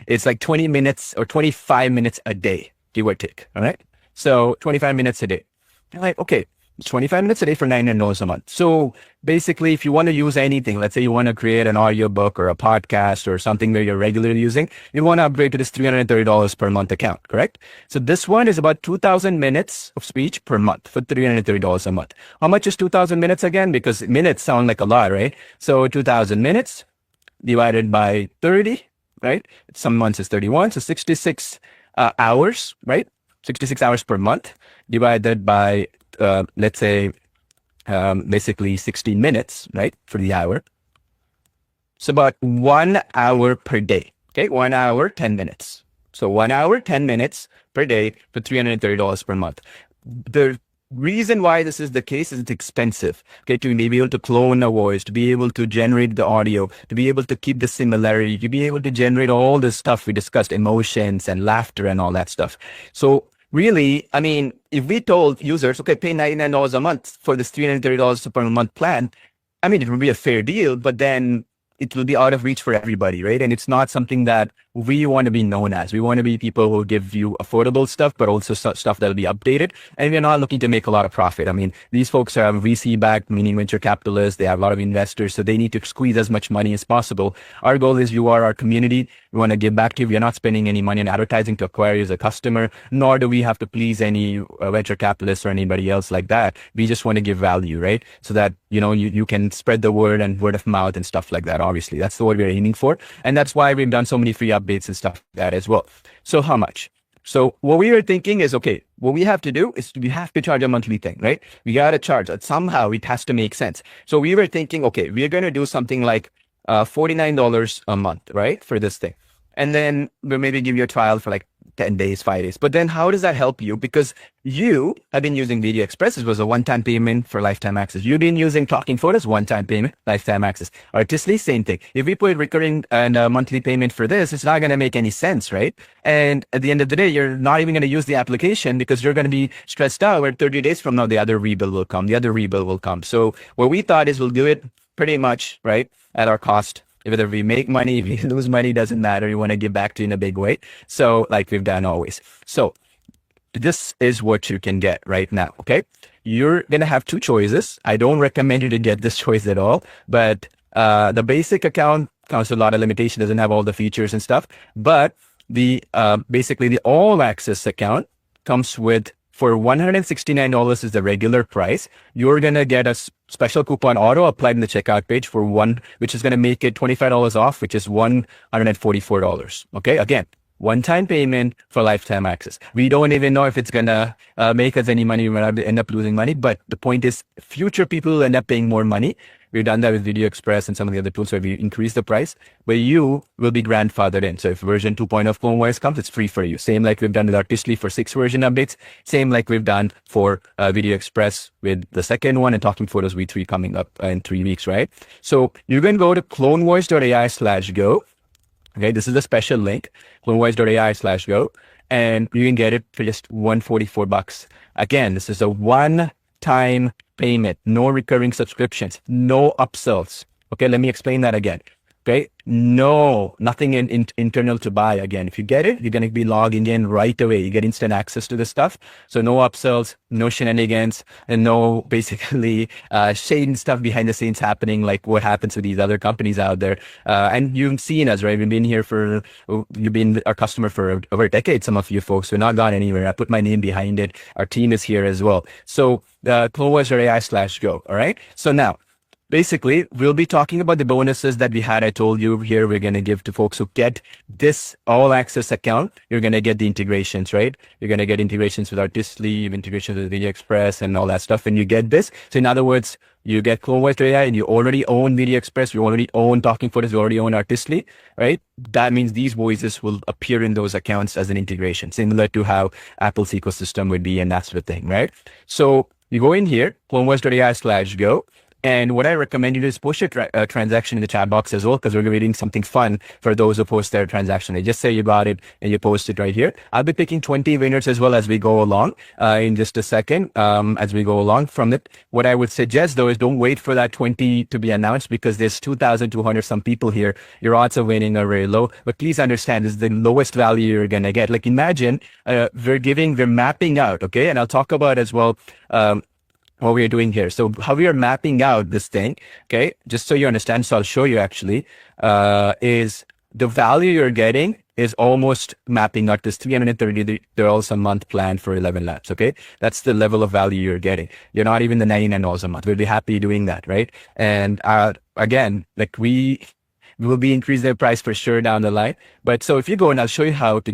it's like 20 minutes or 25 minutes a day, give or take. All right. So 25 minutes a day. You're like, okay, it's 25 minutes a day for $99 a month. So basically, if you want to use anything, let's say you want to create an audiobook or a podcast or something that you're regularly using, you want to upgrade to this $330 per month account, correct? So this one is about 2,000 minutes of speech per month for $330 a month. How much is 2,000 minutes again? Because minutes sound like a lot, right? So 2,000 minutes divided by 30, right? Some months is 31. So 66 hours, right? 66 hours per month divided by, let's say, basically 16 minutes, right? For the hour. It's about 1 hour per day. Okay. 1 hour, 10 minutes. So 1 hour, 10 minutes per day for $330 per month. The reason why this is the case is it's expensive, okay, to be able to clone a voice, to be able to generate the audio, to be able to keep the similarity, to be able to generate all this stuff we discussed, emotions and laughter and all that stuff. So really, I mean, if we told users, okay, pay $99 a month for this $330 per month plan, I mean, it would be a fair deal, but then it will be out of reach for everybody, right? And it's not something that we want to be known as. We want to be people who give you affordable stuff, but also stuff that will be updated. And we're not looking to make a lot of profit. I mean, these folks are VC backed, meaning venture capitalists. They have a lot of investors, so they need to squeeze as much money as possible. Our goal is you are our community. We want to give back to you. We are not spending any money on advertising to acquire you as a customer, nor do we have to please any venture capitalists or anybody else like that. We just want to give value, right? So that, you can spread the word and word of mouth and stuff like that. Obviously, that's what we're aiming for. And that's why we've done so many free updates and stuff like that as well. So how much? So what we were thinking is, okay, what we have to do is we have to charge a monthly thing, right? We got to charge it. Somehow it has to make sense. So we were thinking, okay, we're going to do something like $49 a month, right? For this thing. And then we'll maybe give you a trial for like 10 days, 5 days. But then how does that help you? Because you have been using Video Express. It was a one-time payment for lifetime access. You've been using Talking Photos, one-time payment, lifetime access. Artistly, same thing. If we put recurring and monthly payment for this, it's not going to make any sense, right? And at the end of the day, you're not even going to use the application because you're going to be stressed out where 30 days from now, the other rebill will come. So what we thought is we'll do it pretty much, right, at our cost. Whether we make money, if we lose money, doesn't matter. We want to give back to you in a big way. So like we've done always. So this is what you can get right now. Okay. You're going to have two choices. I don't recommend you to get this choice at all, but the basic account comes with a lot of limitations, doesn't have all the features and stuff. But the basically the all access account comes with, for $169 is the regular price. You're going to get a special coupon auto applied in the checkout page for which is going to make it $25 off, which is $144. Okay. Again, one-time payment for lifetime access. We don't even know if it's going to make us any money. We might end up losing money. But the point is, future people will end up paying more money We've done that with Video Express and some of the other tools where we increase the price, where you will be grandfathered in. So if version 2.0 of CloneVoice comes, it's free for you. Same like we've done with Artistly for 6 version updates. Same like we've done for Video Express with the second one and Talking Photos V3 coming up in 3 weeks, right? So you can go to CloneVoice.ai/go. Okay, this is a special link, CloneVoice.ai/go, and you can get it for just $144. Again, this is a one-time payment, no recurring subscriptions, no upsells. Okay, let me explain that again. Okay, nothing internal to buy. Again, if you get it, you're going to be logging in right away. You get instant access to the stuff. So no upsells, no shenanigans, and no basically shady stuff behind the scenes happening like what happens with these other companies out there. And you've seen us, right? You've been our customer for over a decade, some of you folks. We're not gone anywhere. I put my name behind it. Our team is here as well. So CloneVoice.ai/go. All right. So now, basically, we'll be talking about the bonuses that we had. I told you here we're going to give to folks who get this all access account. You're going to get the integrations, right? You're going to get integrations with Artistly, integrations with Video Express and all that stuff. And you get this. So in other words, you get CloneVoice.ai and you already own Video Express. You already own Talking Photos. You already own Artistly, right? That means these voices will appear in those accounts as an integration, similar to how Apple's ecosystem would be and that sort of thing, right? So you go in here, CloneVoice.ai/go. And what I recommend you do is push a transaction in the chat box as well, because we're creating something fun for those who post their transaction. They just say you got it and you post it right here. I'll be picking 20 winners as well as we go along in just a second as we go along from it. What I would suggest, though, is don't wait for that 20 to be announced, because there's 2,200 some people here. Your odds of winning are very low. But please understand, this is the lowest value you're going to get. Like imagine we're mapping out, okay? And I'll talk about as well what we are doing here. So how we are mapping out this thing, okay, just so you understand, so I'll show you actually, is the value you're getting is almost mapping out this $330 a month plan for 11 labs, okay? That's the level of value you're getting. You're not even the $99 a month. We'll be happy doing that, right? And again, like we will be increasing the price for sure down the line. But so if you go and I'll show you how to